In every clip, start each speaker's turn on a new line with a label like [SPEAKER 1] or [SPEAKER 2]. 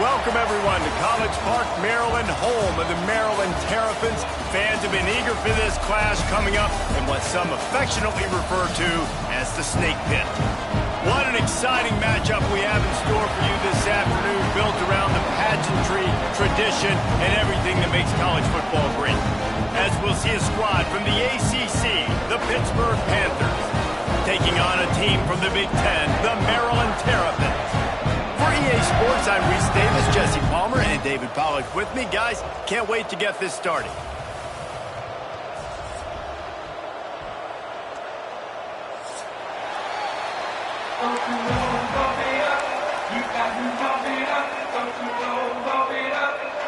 [SPEAKER 1] Welcome, everyone, to College Park, Maryland, home of the Maryland Terrapins. Fans have been eager for this clash coming up in what some affectionately refer to as the Snake Pit. What an exciting matchup we have in store for you this afternoon, built around the pageantry, tradition, and everything that makes college football great. As we'll see a squad from the ACC, the Pittsburgh Panthers, taking on a team from the Big Ten, the Maryland Terrapins. For EA Sports, I'm Reese Davis, Jesse Palmer, and David Pollack with me. Guys, can't wait to get this started.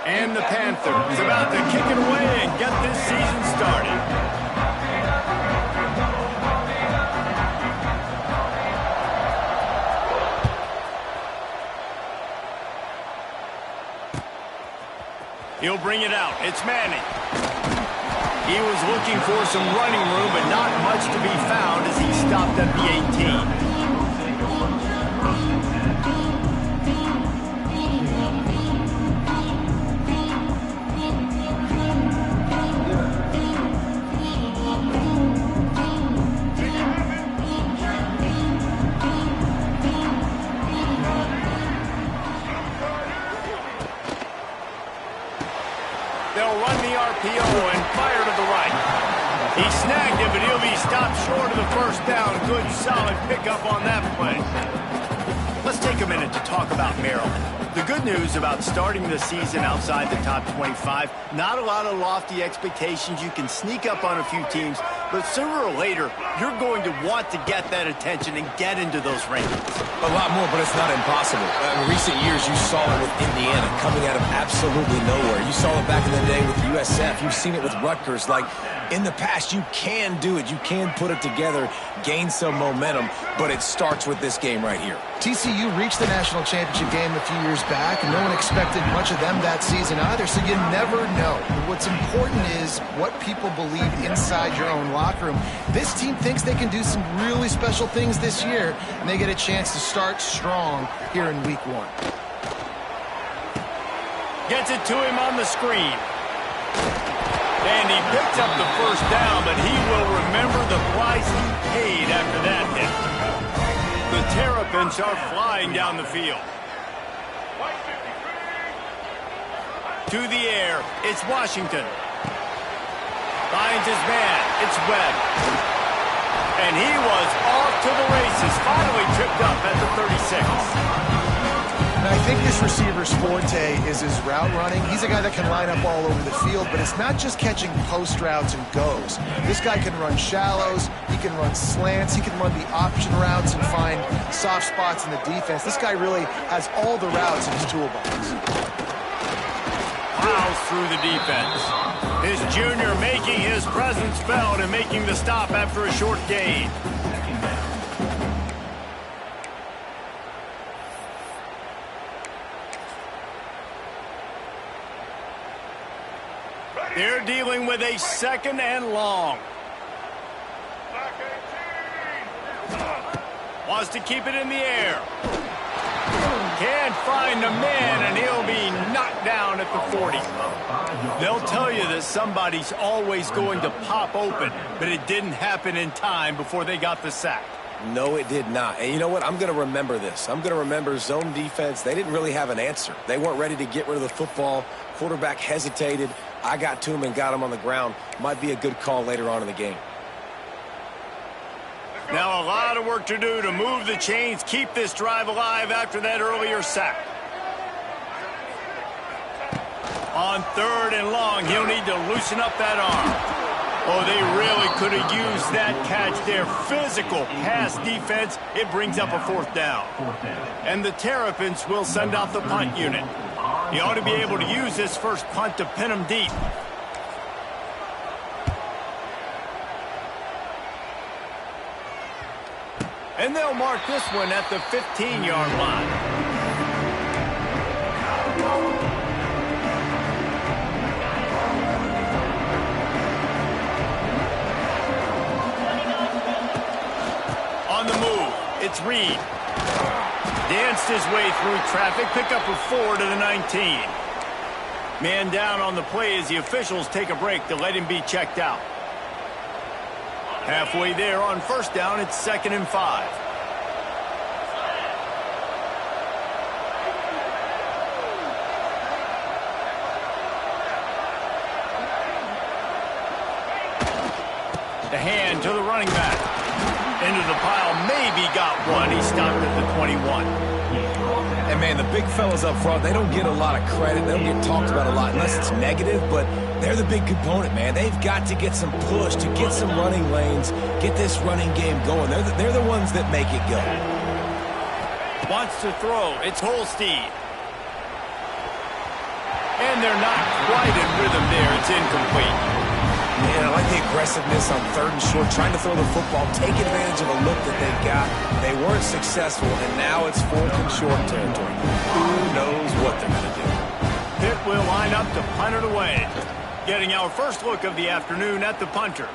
[SPEAKER 1] And the Panthers about to kick it away and get this season started. He'll bring it out. It's Manning. He was looking for some running room, but not much to be found as he stopped at the 18. They'll run the RPO and fire to the right. He snagged it, but he'll be stopped short of the first down. Good, solid pickup on that play. Let's take a minute to talk about Maryland. The good news about starting the season outside the top 25, not a lot of lofty expectations. You can sneak up on a few teams, but sooner or later, you're going to want to get that attention and get into those rankings.
[SPEAKER 2] A lot more, but it's not impossible. In recent years, you saw it with Indiana coming out of absolutely nowhere. You saw it back in the day with USF. You've seen it with Rutgers. Like, in the past, you can do it. You can put it together, gain some momentum, but it starts with this game right here.
[SPEAKER 3] TCU reached the national championship game a few years back, and no one expected much of them that season either, so you never know. What's important is what people believe inside your own locker room. This team thinks they can do some really special things this year, and they get a chance to start strong here in week 1.
[SPEAKER 1] Gets it to him on the screen. And he picks up the first down, but he will remember the price he paid after that hit. The Terrapins are flying down the field. To the air, it's Washington. Finds his man, it's Webb. And he was off to the races, finally tripped up at the 36.
[SPEAKER 3] Now, I think this receiver's forte is his route running. He's a guy that can line up all over the field, but it's not just catching post routes and goes. This guy can run shallows, he can run slants, he can run the option routes and find soft spots in the defense. This guy really has all the routes in his toolbox.
[SPEAKER 1] Plows through the defense. His junior making his presence felt and making the stop after a short gain. They're dealing with a 2nd and long. Wants to keep it in the air. Can't find the man, and he'll be knocked down at the 40. They'll tell you that somebody's always going to pop open, but it didn't happen in time before they got the sack.
[SPEAKER 2] No, it did not. And you know what? I'm going to remember this. I'm going to remember zone defense. They didn't really have an answer. They weren't ready to get rid of the football. Quarterback hesitated. I got to him and got him on the ground. Might be a good call later on in the game.
[SPEAKER 1] Now a lot of work to do to move the chains, keep this drive alive after that earlier sack. On 3rd and long, he'll need to loosen up that arm. Oh, they really could have used that catch there. Physical pass defense. It brings up a 4th down. And the Terrapins will send out the punt unit. He ought to be able to use this first punt to pin him deep. And they'll mark this one at the 15-yard line. On the move, it's Reed. Danced his way through traffic, pick up a 4 to the 19. Man down on the play as the officials take a break to let him be checked out. Halfway there on first down, it's 2nd and 5. The hand to the running back. Into the pile, maybe got one. He stopped at the 21.
[SPEAKER 2] And, man, the big fellas up front, they don't get a lot of credit. They don't get talked about a lot unless it's negative, but they're the big component, man. They've got to get some push, to get some running lanes, get this running game going. They're the ones that make it go.
[SPEAKER 1] Wants to throw. It's Holstein. And they're not quite in rhythm there. It's incomplete.
[SPEAKER 2] Man, I like the aggressiveness on 3rd and short, trying to throw the football, take advantage of a look that they've got. They weren't successful, and now it's 4th and short territory. Who knows what they're going to do?
[SPEAKER 1] Pitt will line up to punt it away. Getting our first look of the afternoon at the punter.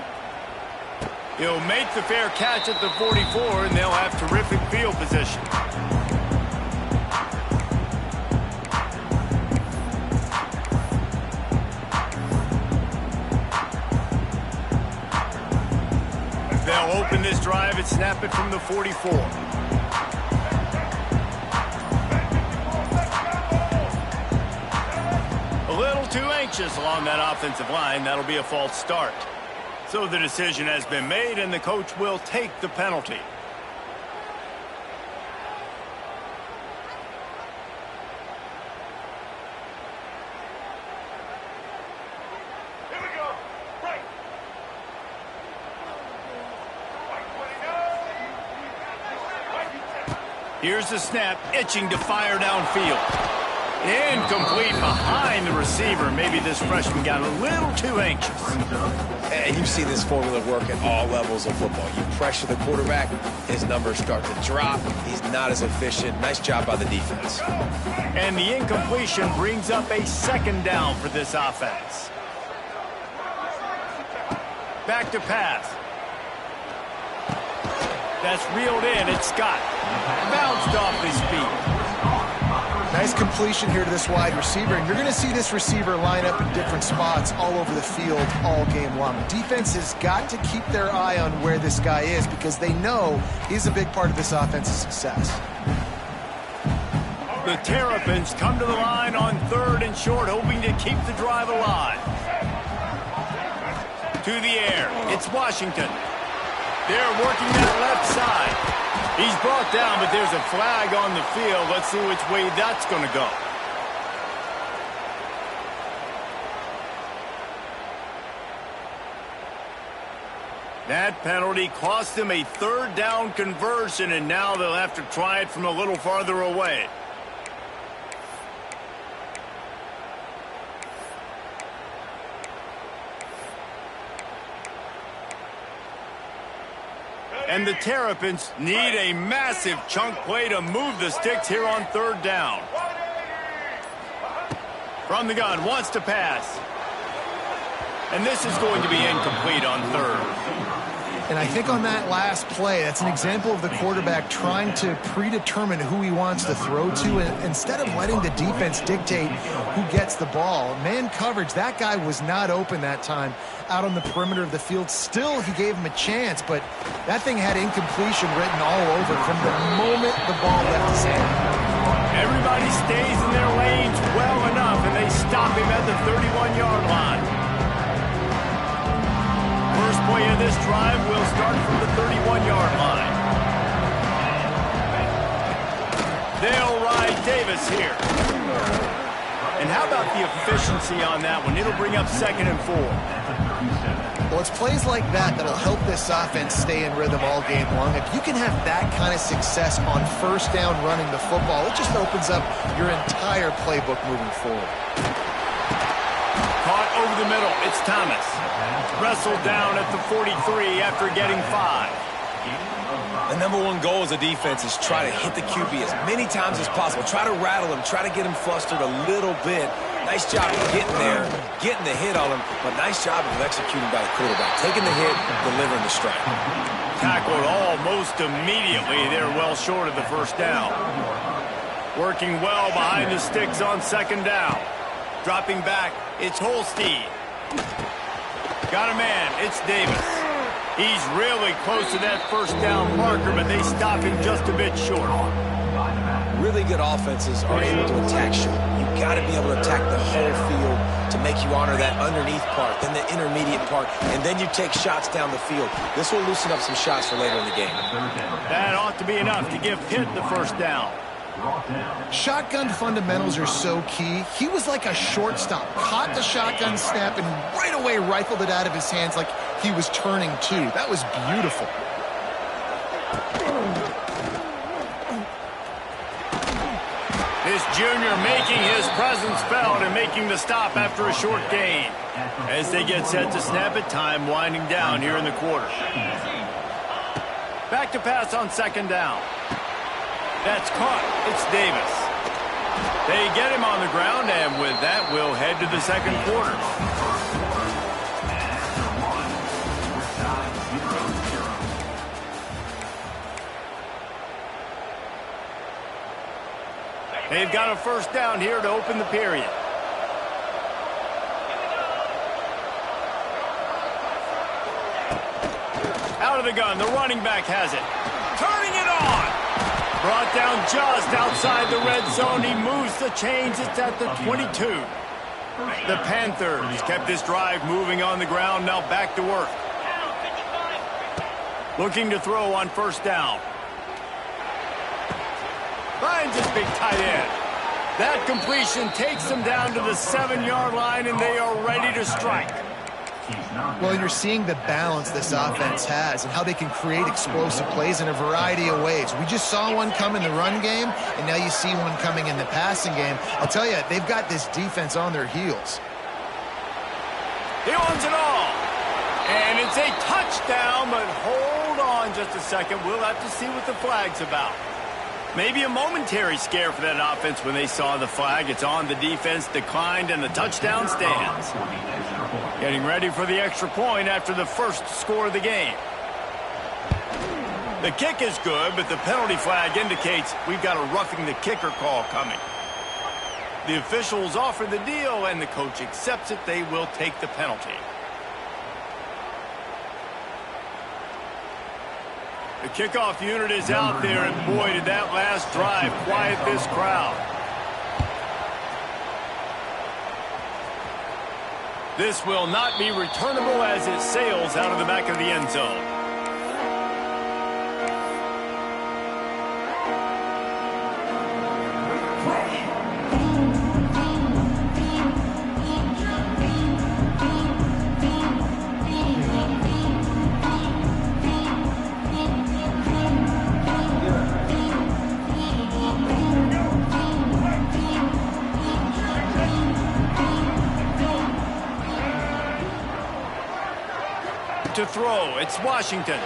[SPEAKER 1] He'll make the fair catch at the 44, and they'll have terrific field position. They'll open this drive and snap it from the 44. A little too anxious along that offensive line. That'll be a false start. So the decision has been made, and the coach will take the penalty. Here's the snap, itching to fire downfield. Incomplete behind the receiver. Maybe this freshman got a little too anxious.
[SPEAKER 2] And you see this formula work at all levels of football. You pressure the quarterback, his numbers start to drop. He's not as efficient. Nice job by the defense.
[SPEAKER 1] And the incompletion brings up a 2nd down for this offense. Back to pass. That's reeled in. It's Scott. Bounced off his feet.
[SPEAKER 3] Nice completion here to this wide receiver, and you're going to see this receiver line up in different spots all over the field all game long. Defense has got to keep their eye on where this guy is because they know he's a big part of this offense's success.
[SPEAKER 1] The Terrapins come to the line on 3rd and short, hoping to keep the drive alive. To the air. It's Washington. They're working that left side. He's brought down, but there's a flag on the field. Let's see which way that's going to go. That penalty cost them a 3rd down conversion, and now they'll have to try it from a little farther away. And the Terrapins need a massive chunk play to move the sticks here on 3rd down. From the gun, wants to pass. And this is going to be incomplete on 3rd.
[SPEAKER 3] And I think on that last play, that's an example of the quarterback trying to predetermine who he wants to throw to, and instead of letting the defense dictate who gets the ball. Man coverage, that guy was not open that time out on the perimeter of the field. Still, he gave him a chance, but that thing had incompletion written all over from the moment the ball left his hand.
[SPEAKER 1] Everybody stays in their lanes well enough, and they stop him at the 31-yard line. First play of this drive will start from the 31-yard line. They'll ride Davis here. And how about the efficiency on that one? It'll bring up 2nd and 4.
[SPEAKER 3] Well, it's plays like that that'll help this offense stay in rhythm all game long. If you can have that kind of success on 1st down running the football, it just opens up your entire playbook moving forward.
[SPEAKER 1] Caught over the middle. It's Thomas. Wrestled down at the 43 after getting 5.
[SPEAKER 2] The #1 goal as a defense is try to hit the QB as many times as possible. Try to rattle him. Try to get him flustered a little bit. Nice job of getting there, getting the hit on him, but nice job of executing by the quarterback. Taking the hit, delivering the strike.
[SPEAKER 1] tackled almost immediately. They're well short of the first down. Working well behind the sticks on second down. Dropping back, it's Holstein. Got a man, it's Davis. He's really close to that first down marker, but they stop him just a bit short.
[SPEAKER 2] Really good offenses are able to attack short. You've got to be able to attack the whole field to make you honor that underneath part, then the intermediate part, and then you take shots down the field. This will loosen up some shots for later in the game.
[SPEAKER 1] That ought to be enough to give Pitt the first down.
[SPEAKER 3] Shotgun fundamentals are so key. He was like a shortstop, caught the shotgun snap and right away rifled it out of his hands like he was turning two. That was beautiful.
[SPEAKER 1] This junior making his presence felt and making the stop after a short gain. As they get set to snap it, time winding down here in the quarter. Back to pass on second down. That's caught. It's Davis. They get him on the ground, and with that, we'll head to the second quarter. They've got a first down here to open the period. Out of the gun, the running back has it. Turning it on. Brought down just outside the red zone. He moves the chains. It's at the 22. The Panthers kept this drive moving on the ground. Now back to work. Looking to throw on first down. Finds his big tight end. That completion takes them down to the 7-yard line, and they are ready to strike.
[SPEAKER 3] Well, you're seeing the balance this offense has and how they can create explosive plays in a variety of ways. We just saw one come in the run game, and now you see one coming in the passing game. I'll tell you, they've got this defense on their heels.
[SPEAKER 1] He wants it all. And it's a touchdown, but hold on just a second. We'll have to see what the flag's about. Maybe a momentary scare for that offense when they saw the flag. It's on, the defense declined, and the touchdown stands. Getting ready for the extra point after the first score of the game. The kick is good, but the penalty flag indicates we've got a roughing the kicker call coming. The officials offer the deal, and the coach accepts it. They will take the penalty. The kickoff unit is out there, and boy, did that last drive quiet this crowd. This will not be returnable as it sails out of the back of the end zone. To throw, it's Washington.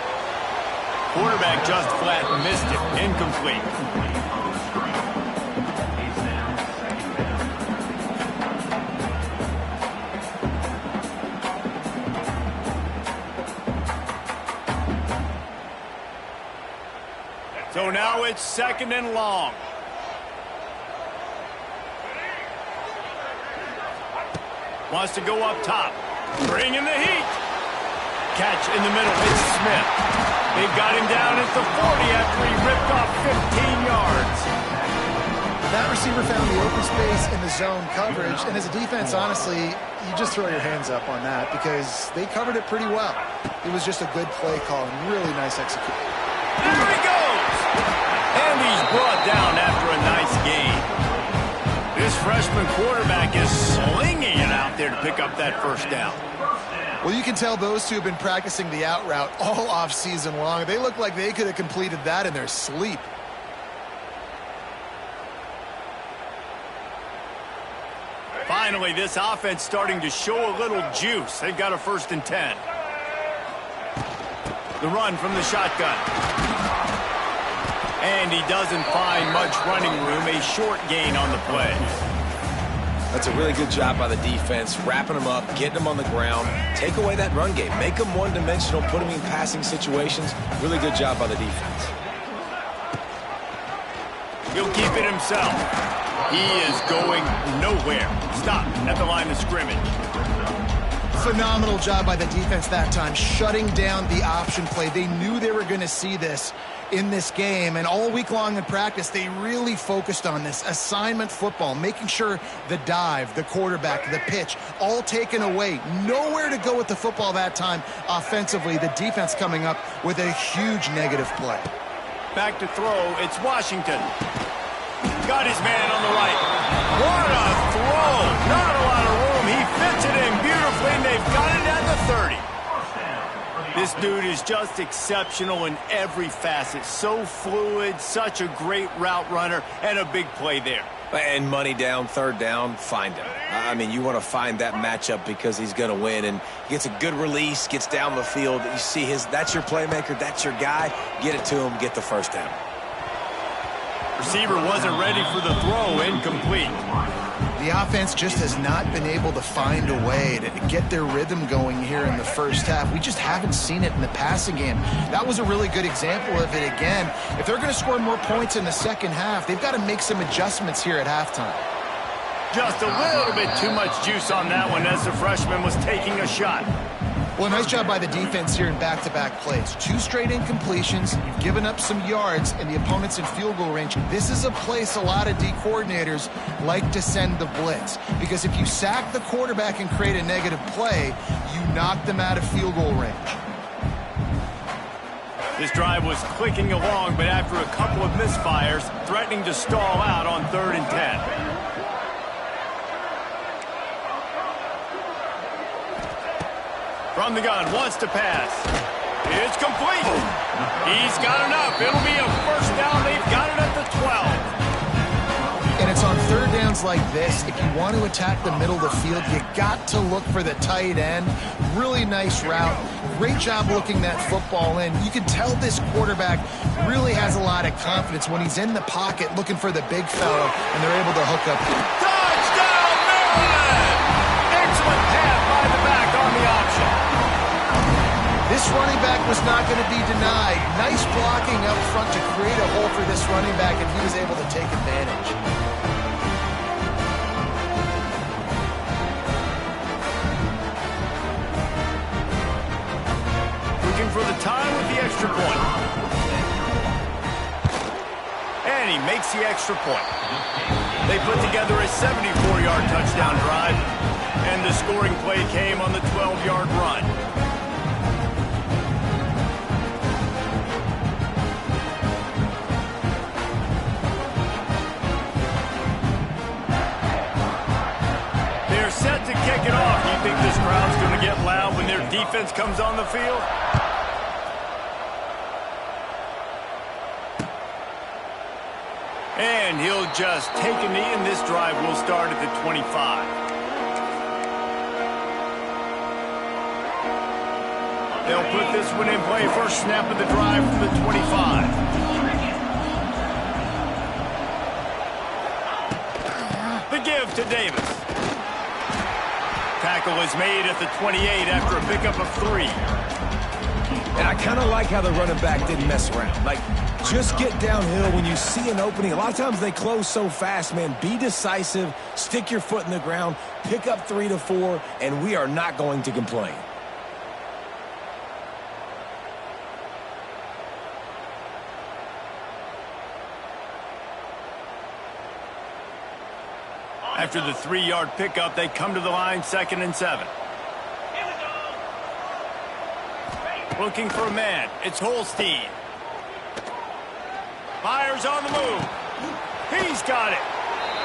[SPEAKER 1] Quarterback just flat missed it. Incomplete. So now it's second and long. Wants to go up top. Bring in the heat. Catch in the middle. It's Smith. They've got him down at the 40 after he ripped off 15 yards.
[SPEAKER 3] That receiver found the open space in the zone coverage, and as a defense, honestly, you just throw your hands up on that because they covered it pretty well. It was just a good play call and really nice execution.
[SPEAKER 1] There he goes! And he's brought down after a nice gain. This freshman quarterback is slinging it out there to pick up that first down.
[SPEAKER 3] Well, you can tell those two have been practicing the out route all off season long. They look like they could have completed that in their sleep.
[SPEAKER 1] Finally, this offense starting to show a little juice. They've got a 1st and 10. The run from the shotgun. And he doesn't find much running room. A short gain on the play.
[SPEAKER 2] That's a really good job by the defense, wrapping them up, getting them on the ground, take away that run game, make them one-dimensional, put them in passing situations. Really good job by the defense.
[SPEAKER 1] He'll keep it himself. He is going nowhere. Stop at the line of scrimmage.
[SPEAKER 3] Phenomenal job by the defense that time, shutting down the option play. They knew they were going to see this in this game, and all week long in practice, they really focused on this assignment football, making sure the dive, the quarterback, the pitch, all taken away. Nowhere to go with the football that time offensively. The defense coming up with a huge negative play.
[SPEAKER 1] Back to throw, it's Washington. Got his man on the right. What a throw! Not a lot of room. He fits it in beautifully, and they've got it at the 30. This dude is just exceptional in every facet. So fluid, such a great route runner, and a big play there.
[SPEAKER 2] And money down, third down, find him. I mean, you want to find that matchup because he's going to win, and he gets a good release, gets down the field. You see that's your playmaker, that's your guy. Get it to him, get the first down.
[SPEAKER 1] Receiver wasn't ready for the throw, incomplete.
[SPEAKER 3] The offense just has not been able to find a way to get their rhythm going here in the first half. We just haven't seen it in the passing game. That was a really good example of it again. If they're going to score more points in the second half, they've got to make some adjustments here at halftime.
[SPEAKER 1] Just a little bit too much juice on that one as the freshman was taking a shot.
[SPEAKER 3] Well, nice job by the defense here in back-to-back plays. 2 straight incompletions. You've given up some yards, and the opponent's in field goal range. This is a place a lot of D coordinators like to send the blitz, because if you sack the quarterback and create a negative play, you knock them out of field goal range.
[SPEAKER 1] This drive was clicking along, but after a couple of misfires, threatening to stall out on 3rd and 10. From the gun, wants to pass. It's complete. He's got enough. It'll be a first down. They've got it at the 12.
[SPEAKER 3] And it's on third downs like this. If you want to attack the middle of the field, you got to look for the tight end. Really nice route. Great job looking that football in. You can tell this quarterback really has a lot of confidence when he's in the pocket looking for the big fellow, and they're able to hook up.
[SPEAKER 1] Touchdown, Maryland! Excellent pass by the back on the option.
[SPEAKER 3] This running back was not going to be denied. Nice blocking up front to create a hole for this running back, and he was able to take advantage.
[SPEAKER 1] Looking for the time with the extra point. And he makes the extra point. They put together a 74-yard touchdown drive, and the scoring play came on the 12-yard run. Set to kick it off. Do you think this crowd's going to get loud when their defense comes on the field? And he'll just take a knee, and this drive will start at the 25. They'll put this one in play. First snap of the drive from the 25. The give to Davis. Tackle is made at the 28 after a pickup of 3.
[SPEAKER 2] And I kind of like how the running back didn't mess around. Like, just get downhill when you see an opening. A lot of times they close so fast, man. Be decisive, stick your foot in the ground, pick up 3 to 4, and we are not going to complain.
[SPEAKER 1] After the 3-yard pickup, they come to the line, 2nd and 7. Looking for a man. It's Holstein. Fires on the move. He's got it.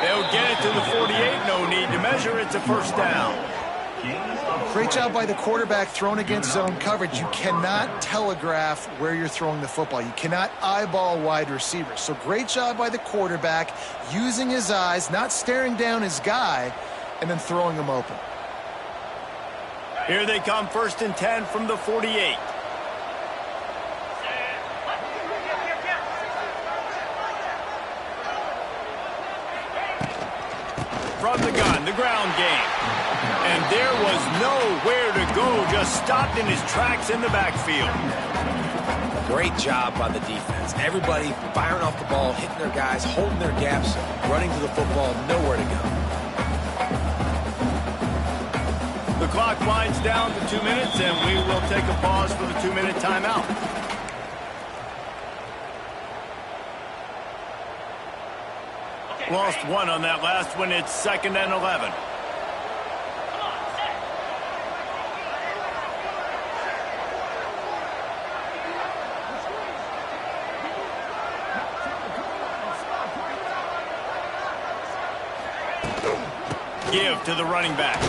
[SPEAKER 1] They'll get it to the 48. No need to measure. It's a first down.
[SPEAKER 3] Great job by the quarterback thrown against zone coverage. You cannot telegraph where you're throwing the football. You cannot eyeball wide receivers. So great job by the quarterback using his eyes, not staring down his guy, and then throwing him open.
[SPEAKER 1] Here they come, 1st and 10 from the 48. from the gun, the ground game. And there was nowhere to go, just stopped in his tracks in the backfield.
[SPEAKER 2] Great job by the defense. Everybody firing off the ball, hitting their guys, holding their gaps, running to the football, nowhere to go.
[SPEAKER 1] The clock winds down to 2 minutes, and we will take a pause for the 2-minute timeout. Lost one on that last one. It's 2nd and 11. Give to the running back.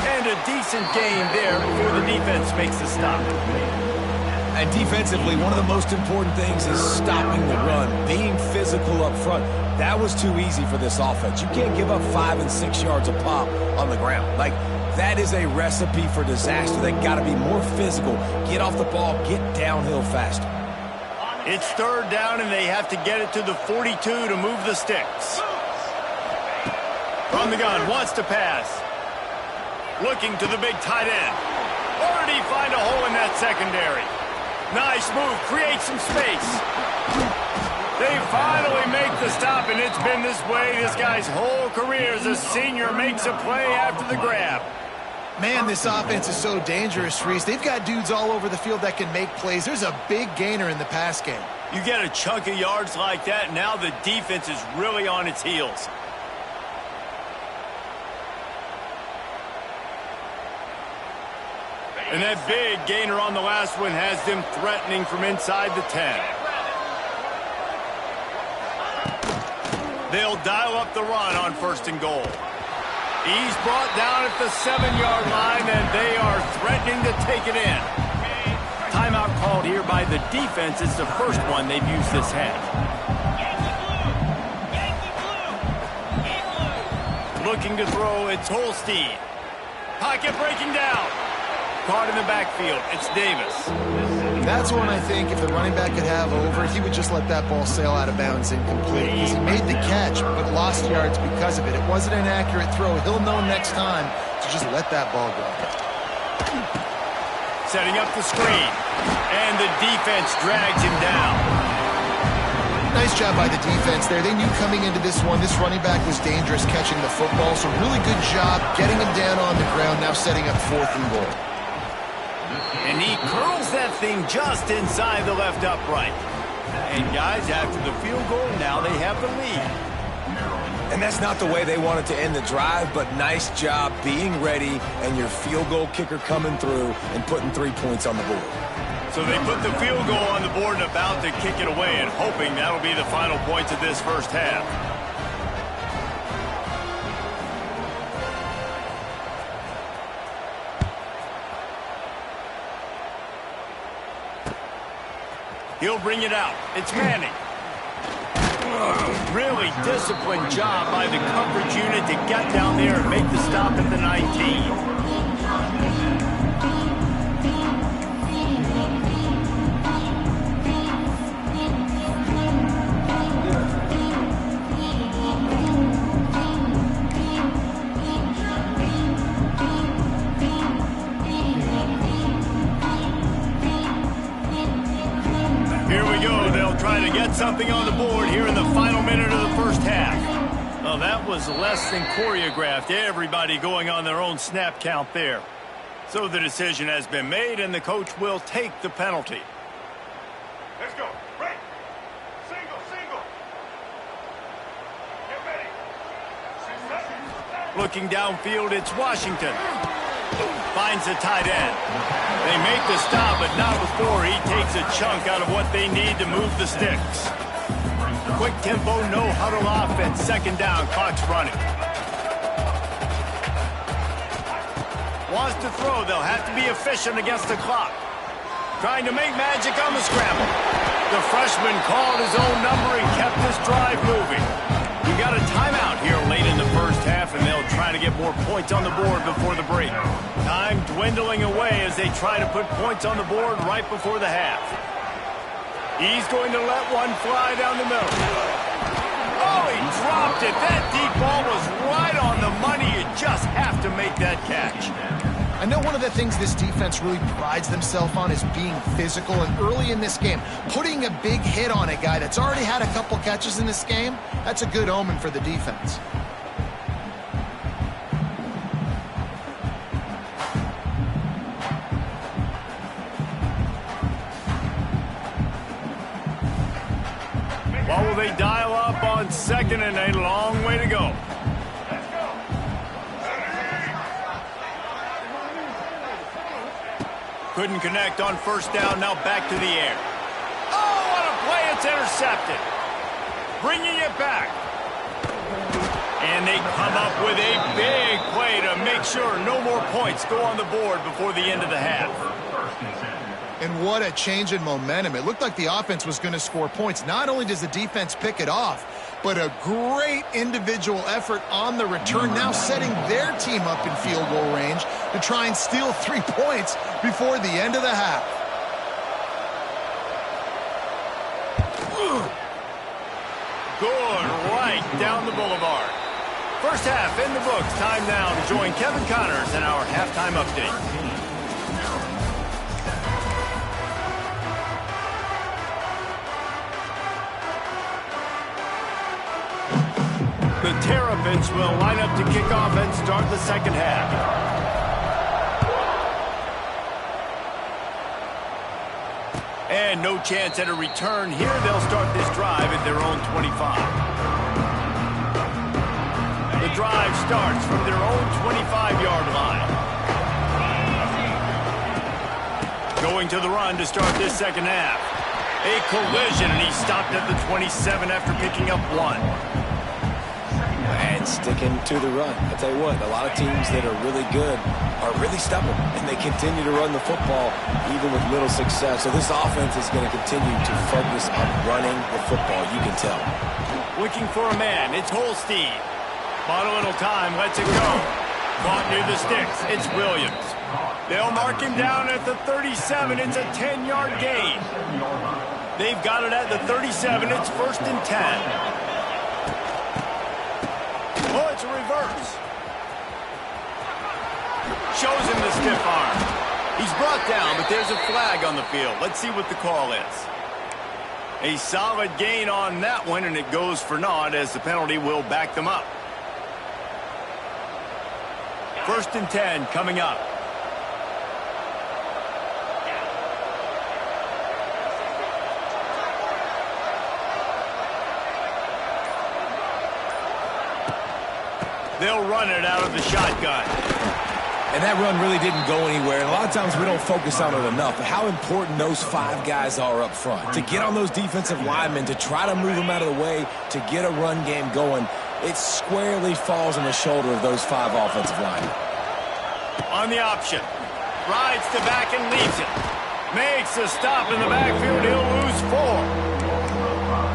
[SPEAKER 1] And a decent gain there before the defense makes the stop.
[SPEAKER 2] And defensively, one of the most important things is stopping the run, being physical up front. That was too easy for this offense. You can't give up 5 and 6 yards a pop on the ground. Like, that is a recipe for disaster. They got to be more physical, get off the ball, get downhill faster.
[SPEAKER 1] It's 3rd down, and they have to get it to the 42 to move the sticks. From the gun, wants to pass. Looking to the big tight end. Or did he find a hole in that secondary? Nice move, create some space. They finally make the stop, and it's been this way this guy's whole career as a senior makes a play after the grab.
[SPEAKER 3] Man, this offense is so dangerous, Reese. They've got dudes all over the field that can make plays. There's a big gainer in the pass game.
[SPEAKER 1] You get a chunk of yards like that, now the defense is really on its heels. And that big gainer on the last one has them threatening from inside the 10. They'll dial up the run on 1st and goal. He's brought down at the 7-yard line, and they are threatening to take it in. Timeout called here by the defense. It's the first one they've used this half. Looking to throw, it's Holstein. Pocket breaking down. Caught in the backfield, it's Davis.
[SPEAKER 3] That's one I think if the running back could have over, he would just let that ball sail out of bounds incomplete. Because he made the catch, but lost yards because of it. It wasn't an accurate throw. He'll know next time to just let that ball go.
[SPEAKER 1] Setting up the screen, and the defense drags him down.
[SPEAKER 3] Nice job by the defense there. They knew coming into this one, this running back was dangerous catching the football, so really good job getting him down on the ground, now setting up 4th and goal.
[SPEAKER 1] And he curls that thing just inside the left upright. And guys, after the field goal, now they have the lead.
[SPEAKER 2] And that's not the way they wanted to end the drive, but nice job being ready and your field goal kicker coming through and putting 3 points on the board.
[SPEAKER 1] So they put the field goal on the board and about to kick it away, and hoping that'll be the final points of this first half. He'll bring it out. It's Manning. Really disciplined job by the coverage unit to get down there and make the stop at the 19. Trying to get something on the board here in the final minute of the first half. Well, that was less than choreographed. Everybody going on their own snap count there. So the decision has been made, and the coach will take the penalty.
[SPEAKER 4] Let's go. Break. Single. Get ready.
[SPEAKER 1] Looking downfield, it's Washington. Finds the tight end. They make the stop, but not before he takes a chunk out of what they need to move the sticks. Quick tempo, no huddle offense. 2nd down, clock's running. Wants to throw, they'll have to be efficient against the clock. Trying to make magic on the scramble. The freshman called his own number and kept this drive moving. We got a timeout here late in the first half, and they'll try to get more points on the board before the break. Time dwindling away as they try to put points on the board right before the half. He's going to let one fly down the middle. Oh, he dropped it. That deep ball was right on the money. You just have to make that catch.
[SPEAKER 3] I know one of the things this defense really prides themselves on is being physical, and early in this game, putting a big hit on a guy that's already had a couple catches in this game, that's a good omen for the defense.
[SPEAKER 1] What will they dial up on 2nd and a long way to go? Couldn't connect on 1st down, now back to the air. Oh, what a play, it's intercepted. Bringing it back. And they come up with a big play to make sure no more points go on the board before the end of the half.
[SPEAKER 3] And what a change in momentum. It looked like the offense was going to score points. Not only does the defense pick it off, but a great individual effort on the return, now setting their team up in field goal range to try and steal 3 points before the end of the half.
[SPEAKER 1] Good right down the boulevard. First half in the books. Time now to join Kevin Connors in our halftime update. The Terrapins will line up to kick off and start the second half. And no chance at a return here. They'll start this drive at their own 25. The drive starts from their own 25-yard line. Going to the run to start this second half. A collision, and he stopped at the 27 after picking up 1.
[SPEAKER 2] And sticking to the run. I tell you what, a lot of teams that are really good are really stubborn, and they continue to run the football even with little success. So this offense is going to continue to focus on running the football, you can tell.
[SPEAKER 1] Looking for a man, it's Holstein. Bought a little time, lets it go. Caught near the sticks, it's Williams. They'll mark him down at the 37, it's a 10-yard gain. They've got it at the 37, it's 1st and 10. Oh, it's a reverse. Shows him the stiff arm. He's brought down, but there's a flag on the field. Let's see what the call is. A solid gain on that one, and it goes for naught as the penalty will back them up. 1st and 10 coming up. They'll run it out of the shotgun.
[SPEAKER 2] And that run really didn't go anywhere. And a lot of times we don't focus on it enough. But how important those 5 guys are up front. To get on those defensive linemen, to try to move them out of the way, to get a run game going, it squarely falls on the shoulder of those 5 offensive linemen.
[SPEAKER 1] On the option. Rides to back and leaves it. Makes a stop in the backfield. He'll lose 4.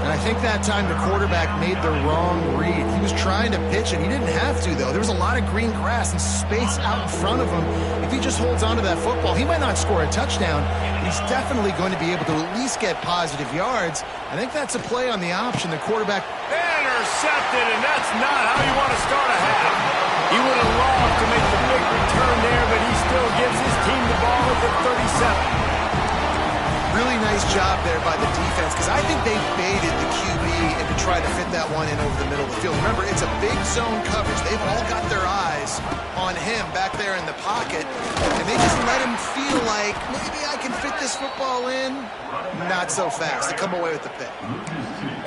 [SPEAKER 3] And I think that time the quarterback made the wrong read. He was trying to pitch it. He didn't have to, though. There was a lot of green grass and space out in front of him. If he just holds on to that football, he might not score a touchdown. He's definitely going to be able to at least get positive yards. I think that's a play on the option. The quarterback
[SPEAKER 1] intercepted, and that's not how you want to start a half. He would have loved to make the big return there, but he still gives his team the ball at the 37.
[SPEAKER 3] Really nice job there by the defense, because I think they baited the QB and to try to fit that one in over the middle of the field. Remember, it's a big zone coverage. They've all got their eyes on him back there in the pocket, and they just let him feel like, maybe I can fit this football in. Not so fast. They come away with the pick.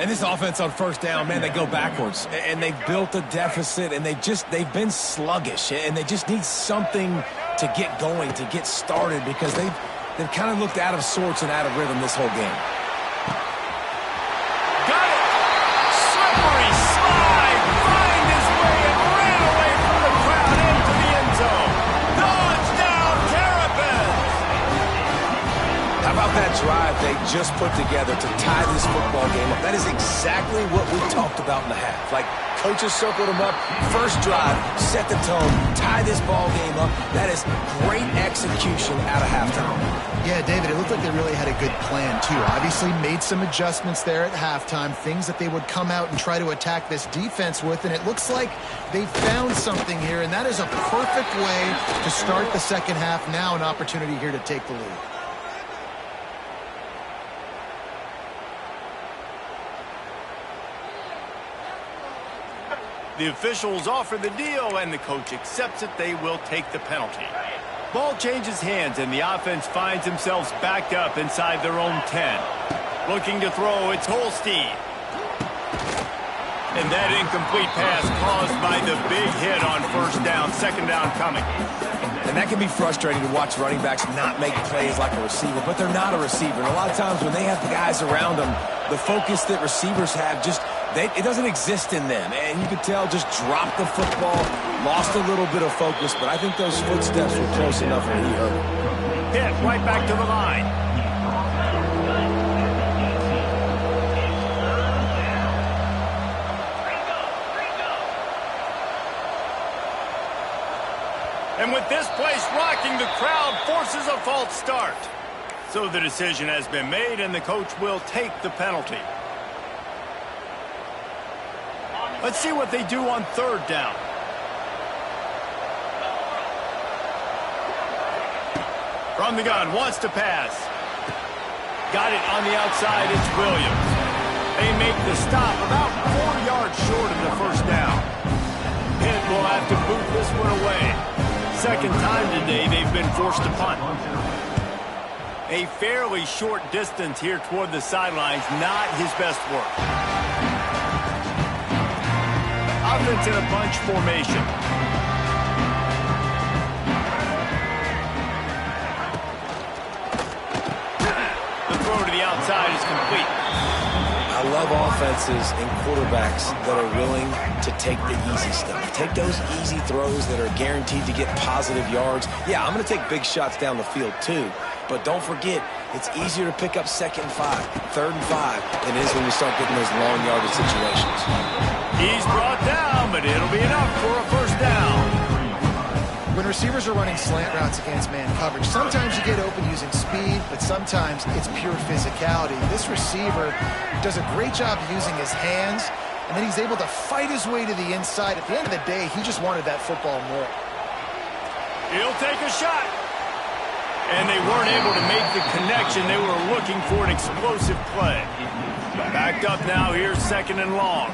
[SPEAKER 2] And this offense on 1st down, man, they go backwards. And they've built a deficit, and they've been sluggish. And they just need something to get going, to get started, because they've kind of looked out of sorts and out of rhythm this whole game.
[SPEAKER 1] Got it! Slippery slide! Find his way and ran away from the crowd into the end zone. Touchdown, Terrapins!
[SPEAKER 2] How about that drive they just put together to tie this football game up. That is exactly what we talked about in the half. Like, coaches circled them up, first drive, set the tone, tie this ball game up. That is great execution out of halftime.
[SPEAKER 3] Yeah, David, it looked like they really had a good plan, too. Obviously made some adjustments there at halftime, things that they would come out and try to attack this defense with, and it looks like they found something here, and that is a perfect way to start the second half. Now an opportunity here to take the lead.
[SPEAKER 1] The officials offer the deal, and the coach accepts it. They will take the penalty. Ball changes hands, and the offense finds themselves backed up inside their own 10. Looking to throw, it's Holstein. And that incomplete pass caused by the big hit on first down, second down coming.
[SPEAKER 2] And that can be frustrating to watch running backs not make plays like a receiver, but they're not a receiver. And a lot of times when they have the guys around them, the focus that receivers have just, it doesn't exist in them. And you could tell just dropped the football, lost a little bit of focus, but I think those footsteps were close enough when he heard it.
[SPEAKER 1] Hit right back to the line. And with this place rocking, the crowd forces a false start. So the decision has been made, and the coach will take the penalty. Let's see what they do on third down. From the gun, wants to pass. Got it on the outside, it's Williams. They make the stop about 4 yards short of the first down. Pitt will have to boot this one away. Second time today they've been forced to punt. A fairly short distance here toward the sidelines, not his best work. Offense in a bunch formation. The throw to the outside is complete.
[SPEAKER 2] I love offenses and quarterbacks that are willing to take the easy stuff. Take those easy throws that are guaranteed to get positive yards. Yeah, I'm going to take big shots down the field too, but don't forget, it's easier to pick up 2nd and 5, 3rd and 5 than it is when you start getting those long yardage situations.
[SPEAKER 1] He's brought down, but it'll be enough for a first down.
[SPEAKER 3] When receivers are running slant routes against man coverage, sometimes you get open using speed, but sometimes it's pure physicality. This receiver does a great job using his hands, and then he's able to fight his way to the inside. At the end of the day, he just wanted that football more.
[SPEAKER 1] He'll take a shot. And they weren't able to make the connection. They were looking for an explosive play. Backed up now, here's 2nd and long.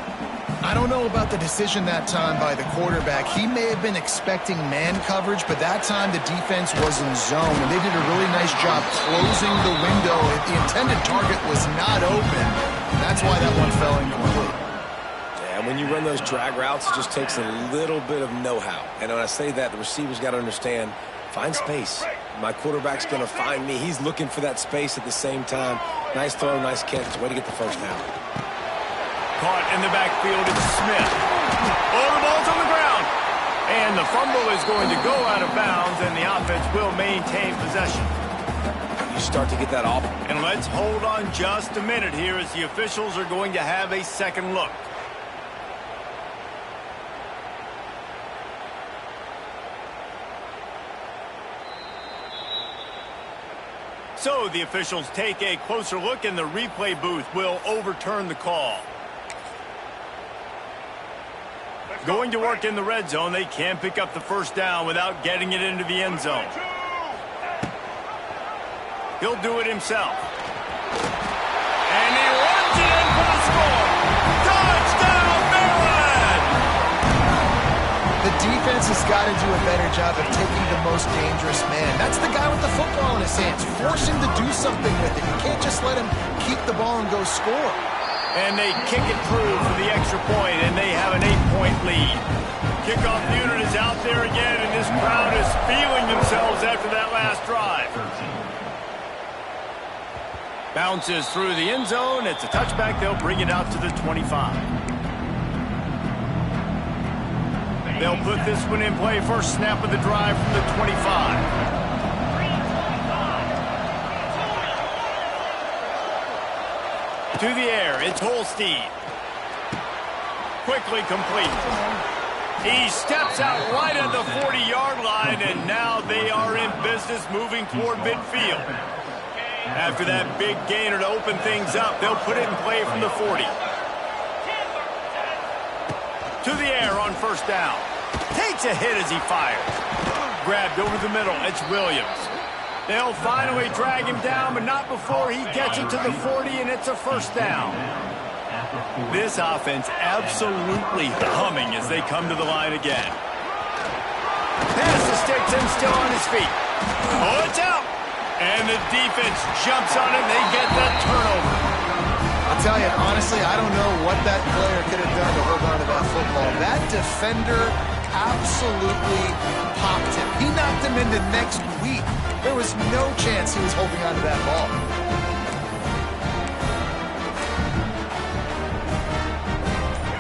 [SPEAKER 3] I don't know about the decision that time by the quarterback. He may have been expecting man coverage, but that time the defense was in zone, and they did a really nice job closing the window. The intended target was not open. That's why that one fell incomplete.
[SPEAKER 2] Yeah, when you run those drag routes, it just takes a little bit of know-how. And when I say that, the receiver's got to understand, find space. My quarterback's going to find me. He's looking for that space at the same time. Nice throw, nice catch. Way to get the first down.
[SPEAKER 1] Caught in the backfield, it's Smith. Oh, the ball's on the ground. And the fumble is going to go out of bounds, and the offense will maintain possession.
[SPEAKER 2] You start to get that off.
[SPEAKER 1] And let's hold on just a minute here as the officials are going to have a second look. So the officials take a closer look, and the replay booth will overturn the call. Going to work in the red zone. They can't pick up the first down without getting it into the end zone. He'll do it himself. And he runs it in for the score. Touchdown, Maryland!
[SPEAKER 3] The defense has got to do a better job of taking the most dangerous man. That's the guy with the football in his hands. Force him to do something with it. You can't just let him keep the ball and go score.
[SPEAKER 1] And they kick it through for the extra point, and they have an 8-point lead. Kickoff unit is out there again, and this crowd is feeling themselves after that last drive. Bounces through the end zone. It's a touchback. They'll bring it out to the 25. They'll put this one in play. First snap of the drive from the 25. To the air, it's Holstein. Quickly complete. He steps out right at the 40-yard line, and now they are in business moving toward midfield. After that big gainer to open things up, they'll put it in play from the 40. To the air on first down. Takes a hit as he fires. Grabbed over the middle, it's Williams. They'll finally drag him down, but not before he gets it to the 40, and it's a first down. This offense absolutely humming as they come to the line again. Pass the sticks and still on his feet. Oh, it's out. And the defense jumps on it. They get the turnover.
[SPEAKER 3] I'll tell you, honestly, I don't know what that player could have done to hold on to that football. That defender absolutely popped him. He knocked him into next week. There was no chance he was holding on to that ball.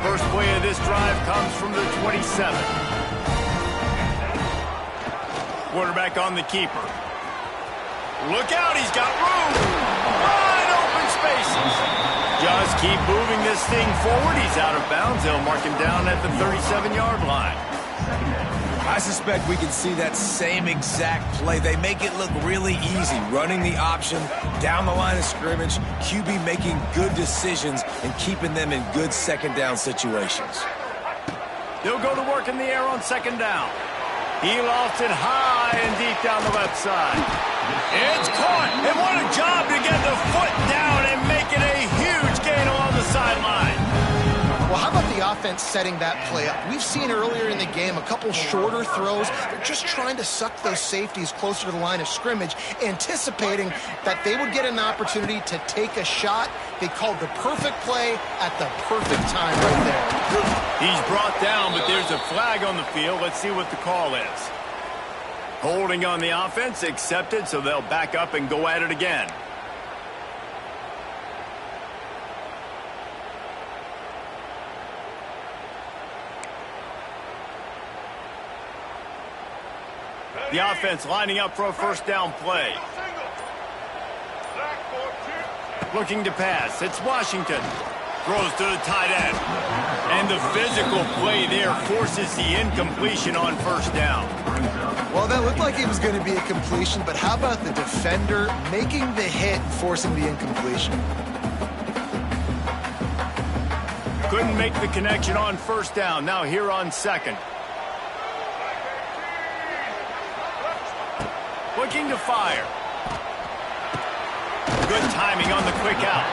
[SPEAKER 1] First play of this drive comes from the 27. Quarterback on the keeper. Look out, he's got room. Wide open spaces. Just keep moving this thing forward. He's out of bounds. They'll mark him down at the 37-yard line.
[SPEAKER 2] I suspect we can see that same exact play. They make it look really easy, running the option down the line of scrimmage, QB making good decisions and keeping them in good second down situations.
[SPEAKER 1] They'll go to work in the air on second down. He lost it high and deep down the left side. It's caught, and what a job to get the foot down and make it a huge gain along the sideline.
[SPEAKER 3] Well, how about the offense setting that play up? We've seen earlier in the game a couple shorter throws. They're just trying to suck those safeties closer to the line of scrimmage, anticipating that they would get an opportunity to take a shot. They called the perfect play at the perfect time right there.
[SPEAKER 1] He's brought down, but there's a flag on the field. Let's see what the call is. Holding on the offense, accepted, so they'll back up and go at it again. The offense lining up for a first down play. Looking to pass. It's Washington. Throws to the tight end. And the physical play there forces the incompletion on first down.
[SPEAKER 3] Well, that looked like it was going to be a completion, but how about the defender making the hit, forcing the incompletion?
[SPEAKER 1] Couldn't make the connection on first down. Now here on second. Looking to fire. Good timing on the quick out.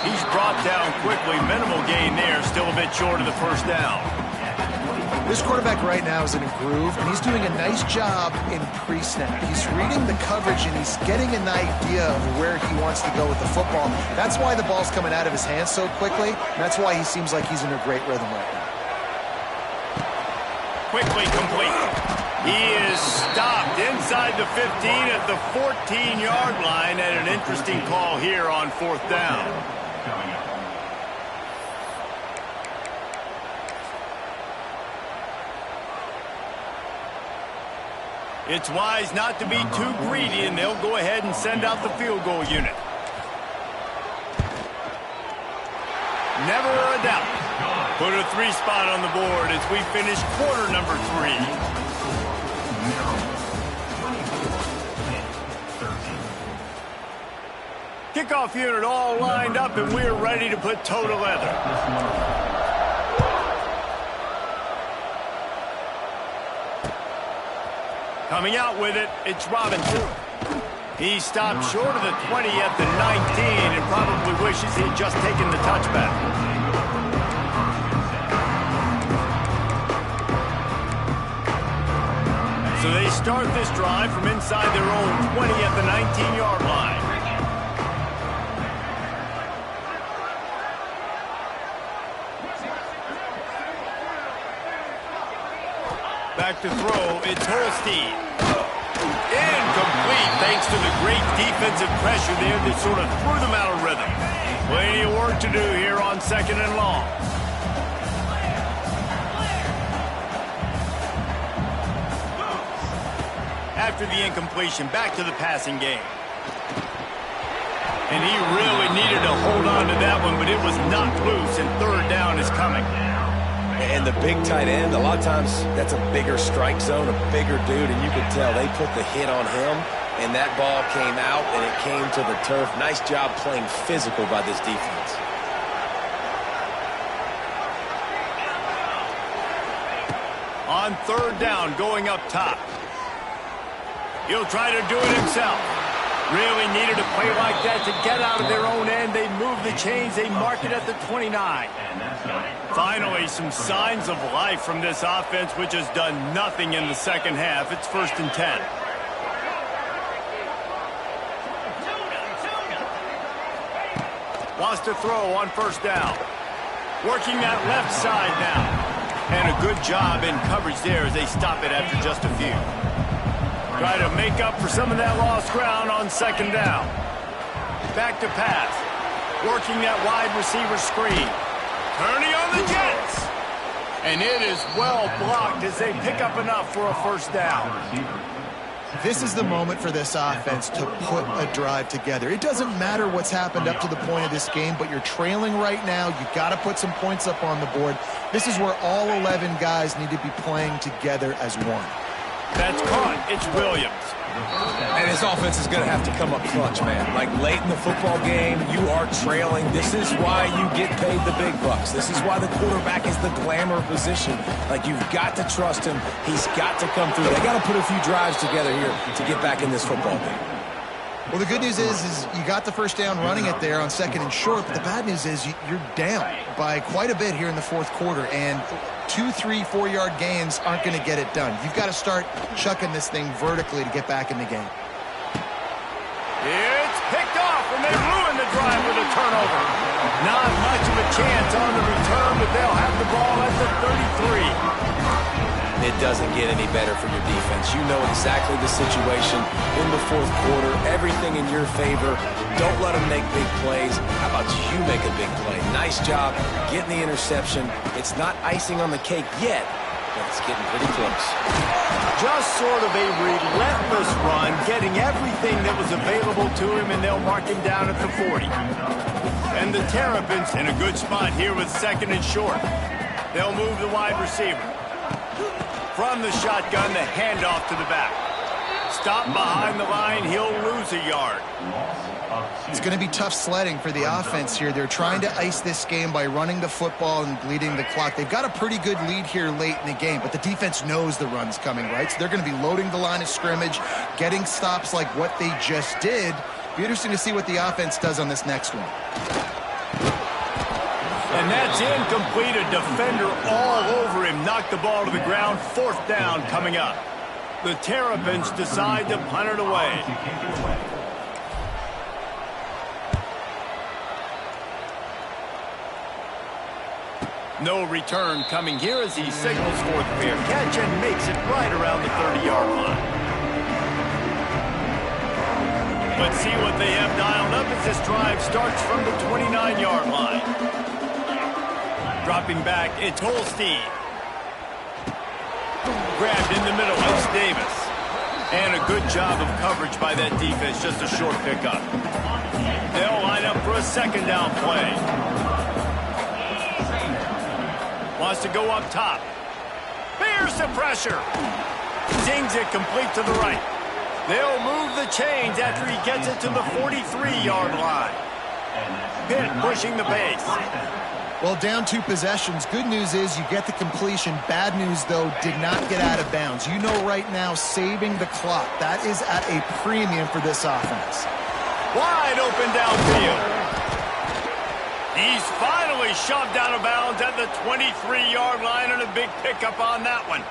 [SPEAKER 1] He's brought down quickly. Minimal gain there. Still a bit short of the first down.
[SPEAKER 3] This quarterback right now is in a groove, and he's doing a nice job in pre-snap. He's reading the coverage, and he's getting an idea of where he wants to go with the football. That's why the ball's coming out of his hands so quickly, and that's why he seems like he's in a great rhythm right now.
[SPEAKER 1] Quickly complete. He is stopped inside the 15 at the 14-yard line, and an interesting call here on fourth down. It's wise not to be too greedy, and they'll go ahead and send out the field goal unit. Never a doubt. Put a 3 spot on the board as we finish quarter number 3. Kickoff unit all lined up, and we're ready to put toe to leather. Coming out with it, it's Robinson. He stopped short of the 20 at the 19 and probably wishes he'd just taken the touchback. So they start this drive from inside their own 20 at the 19-yard line. Back to throw, it's Holstein. Incomplete thanks to the great defensive pressure there that sort of threw them out of rhythm. Plenty of work to do here on second and long. After the incompletion, back to the passing game. And he really needed to hold on to that one, but it was knocked loose, and third down is coming.
[SPEAKER 2] And the big tight end, a lot of times that's a bigger strike zone, a bigger dude, and you could tell they put the hit on him, and that ball came out, and it came to the turf. Nice job playing physical by this defense.
[SPEAKER 1] On third down, going up top. He'll try to do it himself. Really needed a play like that to get out of their own end. They move the chains. They mark it at the 29. Finally, some signs of life from this offense, which has done nothing in the second half. It's 1st and 10. Wants to throw on first down. Working that left side now. And a good job in coverage there as they stop it after just a few. Try to make up for some of that lost ground on second down. Back to pass. Working that wide receiver screen. Turning on the Jets. And it is well blocked as they pick up enough for a first down.
[SPEAKER 3] This is the moment for this offense to put a drive together. It doesn't matter what's happened up to the point of this game, but you're trailing right now. You've got to put some points up on the board. This is where all 11 guys need to be playing together as one.
[SPEAKER 1] That's caught. It's Williams.
[SPEAKER 2] And his offense is going to have to come up clutch, man. Like late in the football game, you are trailing. This is why you get paid the big bucks. This is why the quarterback is the glamour position. Like, you've got to trust him. He's got to come through. They got to put a few drives together here to get back in this football game.
[SPEAKER 3] Well, the good news is you got the first down running it there on 2nd and short, but the bad news is you're down by quite a bit here in the 4th quarter, and 2, 3, 4-yard gains aren't going to get it done. You've got to start chucking this thing vertically to get back in the game.
[SPEAKER 1] It's picked off, and they ruin the drive with a turnover. Not much of a chance on the return, but they'll have the ball at the 33.
[SPEAKER 2] It doesn't get any better for your defense. You know exactly the situation in the 4th quarter. Everything in your favor. Don't let them make big plays. How about you make a big play? Nice job getting the interception. It's not icing on the cake yet, but it's getting pretty close.
[SPEAKER 1] Just sort of a relentless run, getting everything that was available to him, and they'll mark him down at the 40. And the Terrapins in a good spot here with 2nd and short. They'll move the wide receiver. From the shotgun, the handoff to the back. Stop behind the line, he'll lose a yard.
[SPEAKER 3] It's going to be tough sledding for the offense here. They're trying to ice this game by running the football and bleeding the clock. They've got a pretty good lead here late in the game, but the defense knows the run's coming, right? So they're going to be loading the line of scrimmage, getting stops like what they just did. Be interesting to see what the offense does on this next one.
[SPEAKER 1] And that's incomplete. A defender all over him. Knocked the ball to the ground. 4th down coming up. The Terrapins decide to punt it away. No return coming here as he signals for the fair catch and makes it right around the 30-yard line. Let's see what they have dialed up as this drive starts from the 29-yard line. Dropping back, it's Holstein. Grabbed in the middle, it's Davis. And a good job of coverage by that defense, just a short pickup. They'll line up for a 2nd down play. Wants to go up top. Bears the pressure. Zings it complete to the right. They'll move the chains after he gets it to the 43-yard line. Pitt pushing the pace.
[SPEAKER 3] Well, down 2 possessions. Good news is you get the completion. Bad news, though, did not get out of bounds. You know right now, saving the clock. That is at a premium for this offense.
[SPEAKER 1] Wide open downfield. He's finally shoved out of bounds at the 23-yard line, and a big pickup on that one.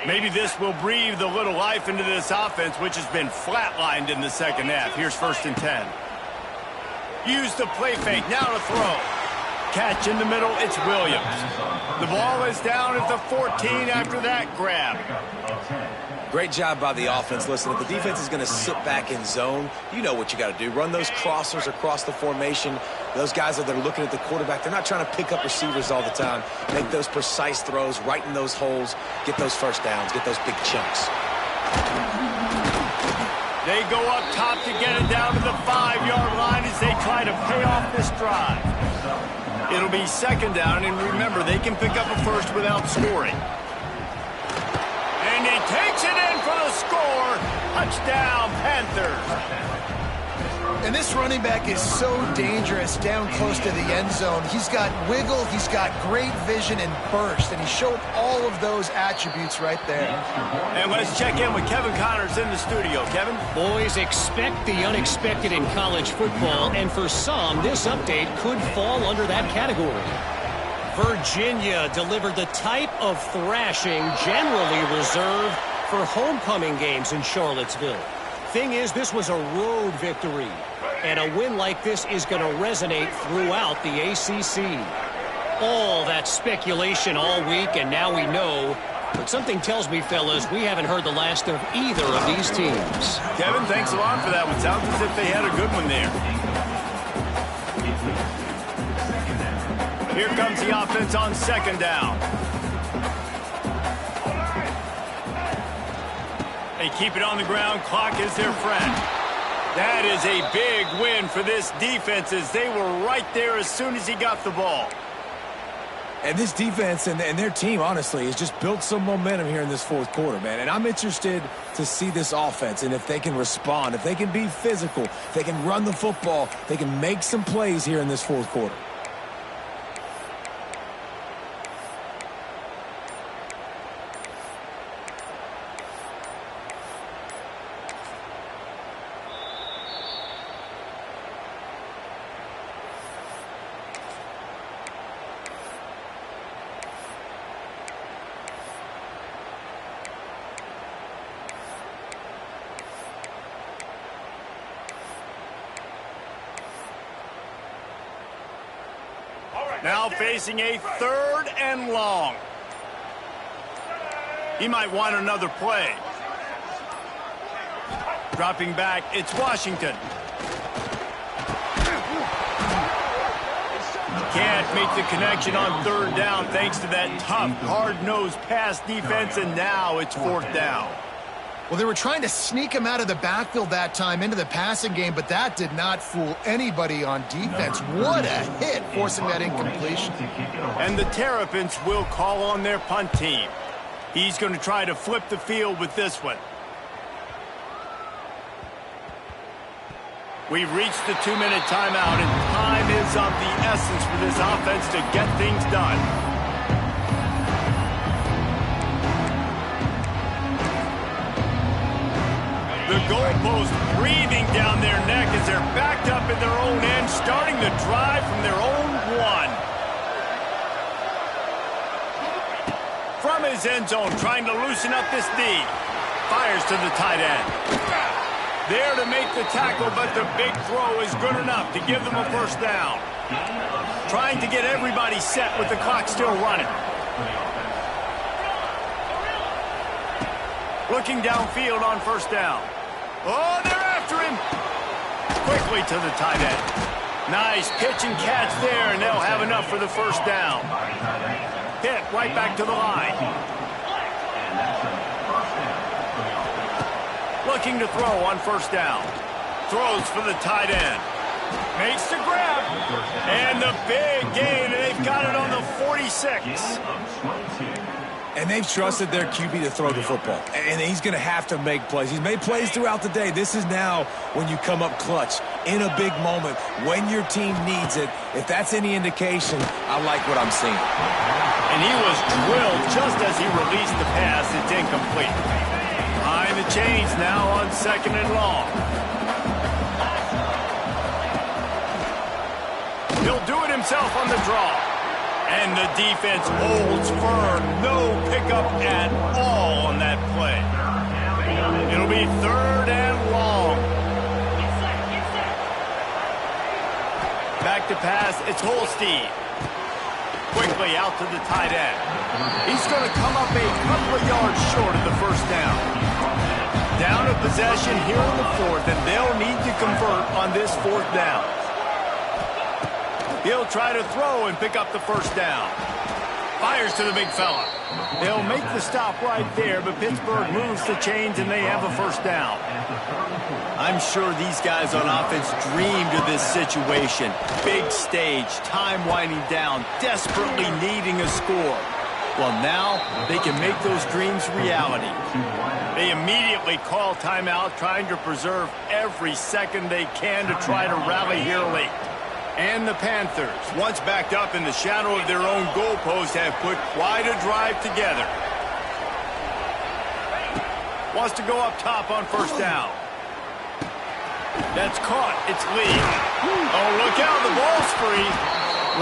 [SPEAKER 1] Maybe this will breathe a little life into this offense, which has been flatlined in the second half. Here's 1st and 10. Use the play fake, now to throw. Catch in the middle, it's Williams. The ball is down at the 14 after that grab.
[SPEAKER 2] Great job by the offense. Listen, if the defense is going to sit back in zone, you know what you got to do. Run those crossers across the formation. Those guys that are looking at the quarterback, they're not trying to pick up receivers all the time. Make those precise throws, right in those holes, get those first downs, get those big chunks.
[SPEAKER 1] They go up top to get it down to the 5-yard line as they try to pay off this drive. It'll be second down, and remember, they can pick up a first without scoring. And he takes it in for the score. Touchdown, Panthers.
[SPEAKER 3] And this running back is so dangerous down close to the end zone. He's got wiggle, he's got great vision and burst, and he showed all of those attributes right there.
[SPEAKER 1] And let's check in with Kevin Connors in the studio. Kevin?
[SPEAKER 5] Boys, expect the unexpected in college football, and for some, this update could fall under that category. Virginia delivered the type of thrashing generally reserved for homecoming games in Charlottesville. Thing is, this was a road victory, and a win like this is going to resonate throughout the ACC. All that speculation all week, and now we know. But something tells me, fellas, we haven't heard the last of either of these teams.
[SPEAKER 1] Kevin, thanks a lot for that one. Sounds as if they had a good one there. Here comes the offense on second down. They keep it on the ground. Clock is their friend. That is a big win for this defense as they were right there as soon as he got the ball.
[SPEAKER 2] And this defense and their team, honestly, has just built some momentum here in this fourth quarter, man. And I'm interested to see this offense and if they can respond, if they can be physical, if they can run the football, they can make some plays here in this fourth quarter.
[SPEAKER 1] Now facing a third and long. He might want another play. Dropping back, it's Washington. Can't make the connection on third down thanks to that tough, hard-nosed pass defense, and now it's fourth down.
[SPEAKER 3] Well, they were trying to sneak him out of the backfield that time into the passing game, but that did not fool anybody on defense. What a hit, forcing that incompletion.
[SPEAKER 1] And the Terrapins will call on their punt team. He's going to try to flip the field with this one. We've reached the 2-minute timeout, and time is of the essence for this offense to get things done. The goalpost breathing down their neck as they're backed up in their own end, starting the drive from their own one. From his end zone, trying to loosen up this D. Fires to the tight end. There to make the tackle, but the big throw is good enough to give them a first down. Trying to get everybody set with the clock still running. Looking downfield on first down. Oh, they're after him. Quickly to the tight end. Nice pitch and catch there, and they'll have enough for the first down. Hit right back to the line. Looking to throw on first down. Throws for the tight end. Makes the grab. And the big gain, and they've got it on the 46.
[SPEAKER 2] And they've trusted their QB to throw the football. And he's going to have to make plays. He's made plays throughout the day. This is now when you come up clutch in a big moment when your team needs it. If that's any indication, I like what I'm seeing.
[SPEAKER 1] And he was drilled just as he released the pass. It's incomplete. Behind the chains now on second and long. He'll do it himself on the draw. And the defense holds firm. No pickup at all on that play. It'll be third and long. Back to pass. It's Holstein. Quickly out to the tight end. He's going to come up a couple of yards short of the first down. Down a possession here in the fourth, and they'll need to convert on this fourth down. He'll try to throw and pick up the first down. Fires to the big fella. They'll make the stop right there, but Pittsburgh moves the chains and they have a first down. I'm sure these guys on offense dreamed of this situation. Big stage, time winding down, desperately needing a score. Well, now they can make those dreams reality. They immediately call timeout, trying to preserve every second they can to try to rally here late. And the Panthers, once backed up in the shadow of their own goalpost, have put quite a drive together. Wants to go up top on first down. That's caught. It's Lee. Oh, look out. The ball's free.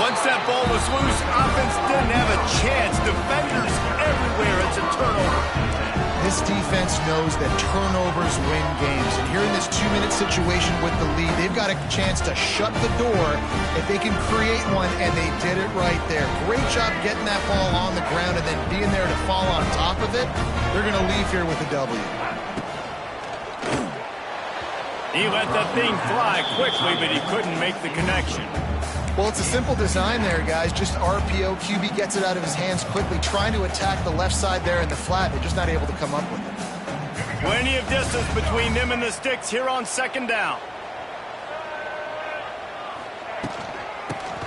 [SPEAKER 1] Once that ball was loose, offense didn't have a chance. Defenders everywhere. It's a turnover.
[SPEAKER 3] This defense knows that turnovers win games. And here in this 2-minute situation with the lead, they've got a chance to shut the door if they can create one, and they did it right there. Great job getting that ball on the ground and then being there to fall on top of it. They're going to leave here with a W.
[SPEAKER 1] He let that thing fly quickly, but he couldn't make the connection.
[SPEAKER 3] Well, it's a simple design there, guys. Just RPO. QB gets it out of his hands quickly, trying to attack the left side there in the flat. They're just not able to come up with it.
[SPEAKER 1] Plenty of distance between them and the sticks here on second down.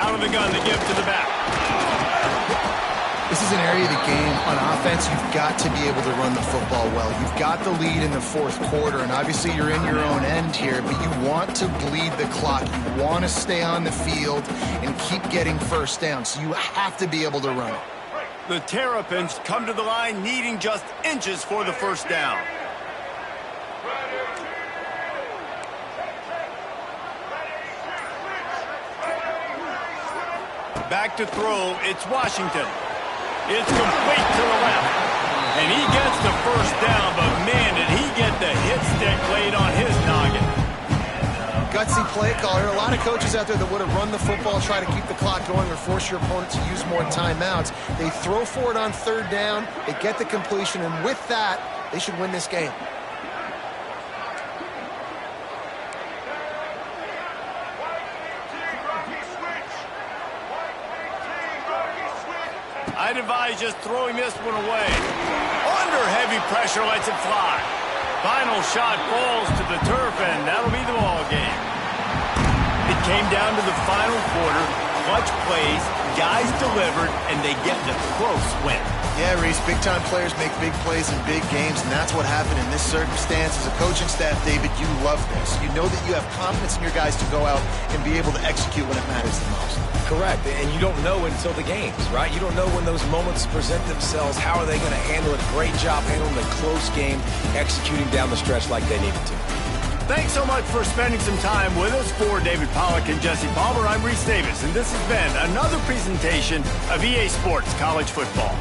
[SPEAKER 1] Out of the gun to give to the back.
[SPEAKER 3] This is an area of the game on offense you've got to be able to run the football well. You've got the lead in the fourth quarter, and obviously you're in your own end here, but you want to bleed the clock. You want to stay on the field and keep getting first down, so you have to be able to run it.
[SPEAKER 1] The Terrapins come to the line needing just inches for the first down. Back to throw, it's Washington. It's complete to the left. And he gets the first down, but man, did he get the hit stick laid on his noggin.
[SPEAKER 3] Gutsy play call. There are a lot of coaches out there that would have run the football, try to keep the clock going, or force your opponent to use more timeouts. They throw for it on third down, they get the completion, and with that, they should win this game.
[SPEAKER 1] I'd advise just throwing this one away. Under heavy pressure, lets it fly. Final shot falls to the turf, and that'll be the ball game. It came down to the final quarter. Clutch plays, guys delivered, and they get the close win.
[SPEAKER 3] Yeah, Reese, big-time players make big plays in big games, and that's what happened in this circumstance. As a coaching staff, David, you love this. You know that you have confidence in your guys to go out and be able to execute when it matters the most.
[SPEAKER 2] Correct, and you don't know until the games, right? You don't know when those moments present themselves. How are they going to handle it? Great job handling a close game, executing down the stretch like they needed to.
[SPEAKER 1] Thanks so much for spending some time with us. For David Pollack and Jesse Palmer, I'm Reese Davis, and this has been another presentation of EA Sports College Football.